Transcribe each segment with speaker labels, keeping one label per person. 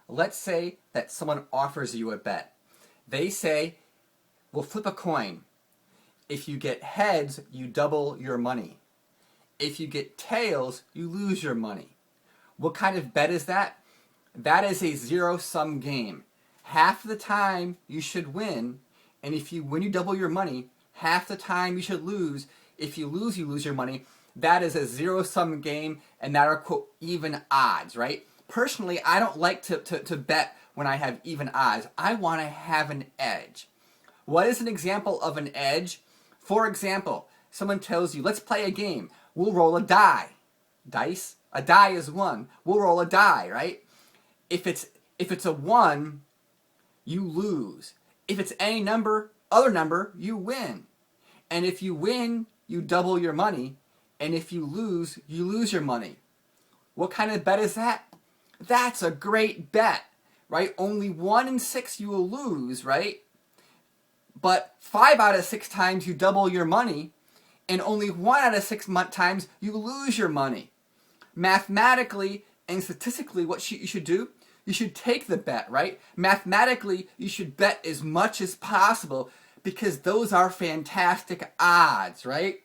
Speaker 1: let's say that someone offers you a bet. They say, we'll flip a coin. If you get heads, you double your money. If you get tails, you lose your money. What kind of bet is that? That is a zero-sum game. Half the time you should win, and when you double your money, half the time you should lose. If you lose your money. That is a zero-sum game, and that are, quote, even odds, right? Personally, I don't like to bet when I have even odds. I want to have an edge. What is an example of an edge? For example, someone tells you, let's play a game. We'll roll a die. Dice? A die is 1. We'll roll a die, right? If it's a 1, you lose. If it's any other number, you win. And if you win, you double your money. And if you lose your money. What kind of bet is that? That's a great bet, right? Only 1 in 6 you will lose, right? But 5 out of 6 times you double your money, and only 1 out of 6 times you lose your money. Mathematically and statistically, what you should do, you should take the bet, right? Mathematically, you should bet as much as possible because those are fantastic odds, right?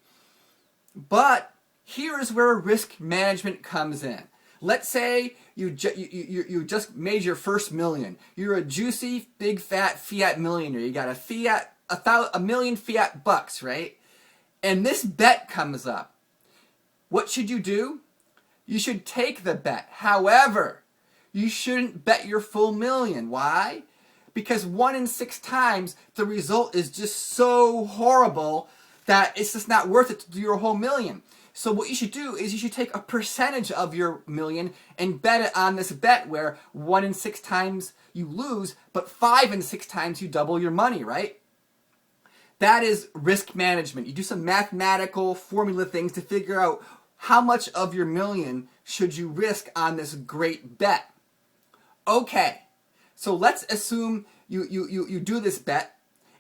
Speaker 1: But here's where risk management comes in. Let's say you just made your first million. You're a juicy, big, fat fiat millionaire. You got a million fiat bucks, right? And this bet comes up. What should you do? You should take the bet. However, you shouldn't bet your full million. Why? Because 1 in 6 times, the result is just so horrible that it's just not worth it to do your whole million. So what you should do is you should take a percentage of your million and bet it on this bet where 1 in 6 times you lose, but 5 in 6 times you double your money, right? That is risk management. You do some mathematical formula things to figure out how much of your million should you risk on this great bet. Okay, so let's assume you do this bet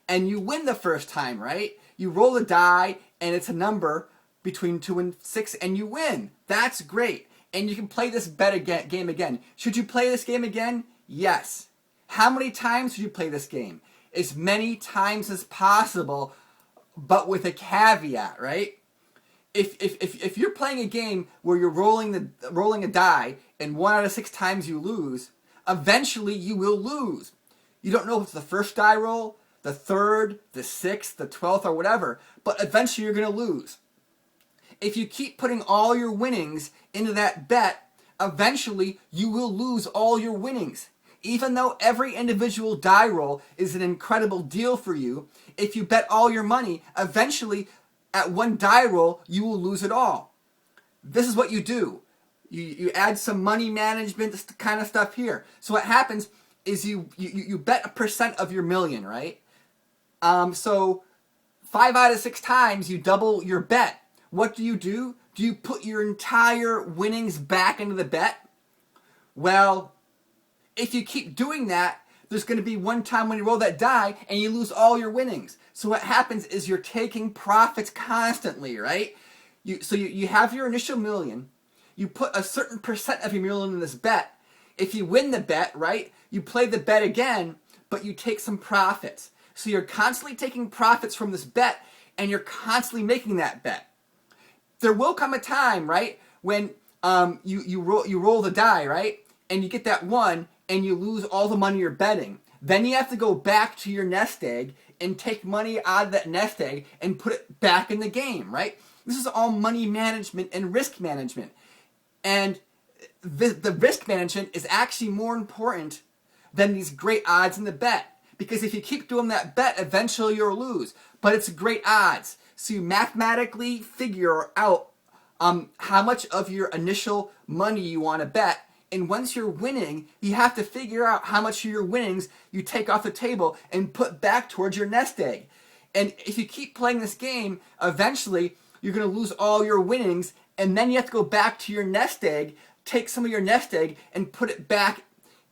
Speaker 1: and you win the first time, right? You roll a die and it's a number between 2 and 6 and you win. That's great. And you can play this game again. Should you play this game again? Yes. How many times should you play this game? As many times as possible, but with a caveat, right? If you're playing a game where you're rolling a die and 1 out of 6 times you lose, eventually you will lose. You don't know if it's the first die roll, the third, the 6th, the 12th, or whatever, but eventually you're going to lose. If you keep putting all your winnings into that bet, eventually you will lose all your winnings. Even though every individual die roll is an incredible deal for you, if you bet all your money, eventually at one die roll you will lose it all. This is what you do. You add some money management kind of stuff here. So what happens is you bet a percent of your million, right? So 5 out of 6 times you double your bet. What do? Do you put your entire winnings back into the bet? Well, if you keep doing that, there's going to be one time when you roll that die and you lose all your winnings. So what happens is you're taking profits constantly, right? You have your initial million. You put a certain percent of your million in this bet. If you win the bet, right, you play the bet again, but you take some profits. So you're constantly taking profits from this bet, and you're constantly making that bet. There will come a time, right, when you roll the die, right, and you get that 1, and you lose all the money you're betting. Then you have to go back to your nest egg and take money out of that nest egg and put it back in the game, right? This is all money management and risk management. And the risk management is actually more important than these great odds in the bet. Because if you keep doing that bet, eventually you'll lose. But it's great odds. So you mathematically figure out how much of your initial money you want to bet. And once you're winning, you have to figure out how much of your winnings you take off the table and put back towards your nest egg. And if you keep playing this game, eventually you're going to lose all your winnings, and then you have to go back to your nest egg, take some of your nest egg, and put it back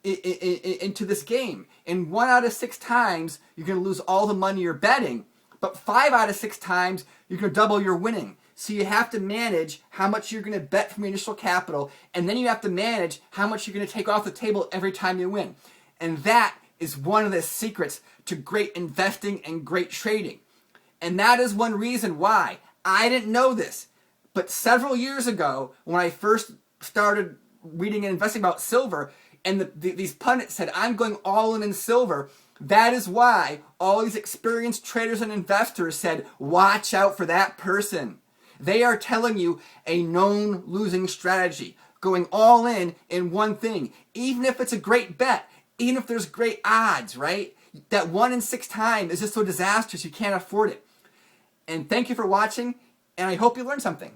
Speaker 1: into this game. And 1 out of 6 times, you're going to lose all the money you're betting, but 5 out of 6 times, you're going to double your winning. So you have to manage how much you're going to bet from your initial capital, and then you have to manage how much you're going to take off the table every time you win. And that is one of the secrets to great investing and great trading. And that is one reason why I didn't know this. But several years ago, when I first started reading and investing about silver, and these pundits said, I'm going all in silver, that is why all these experienced traders and investors said, watch out for that person. They are telling you a known losing strategy, going all in one thing, even if it's a great bet, even if there's great odds, right? That 1 in 6 time is just so disastrous you can't afford it. And thank you for watching, and I hope you learned something.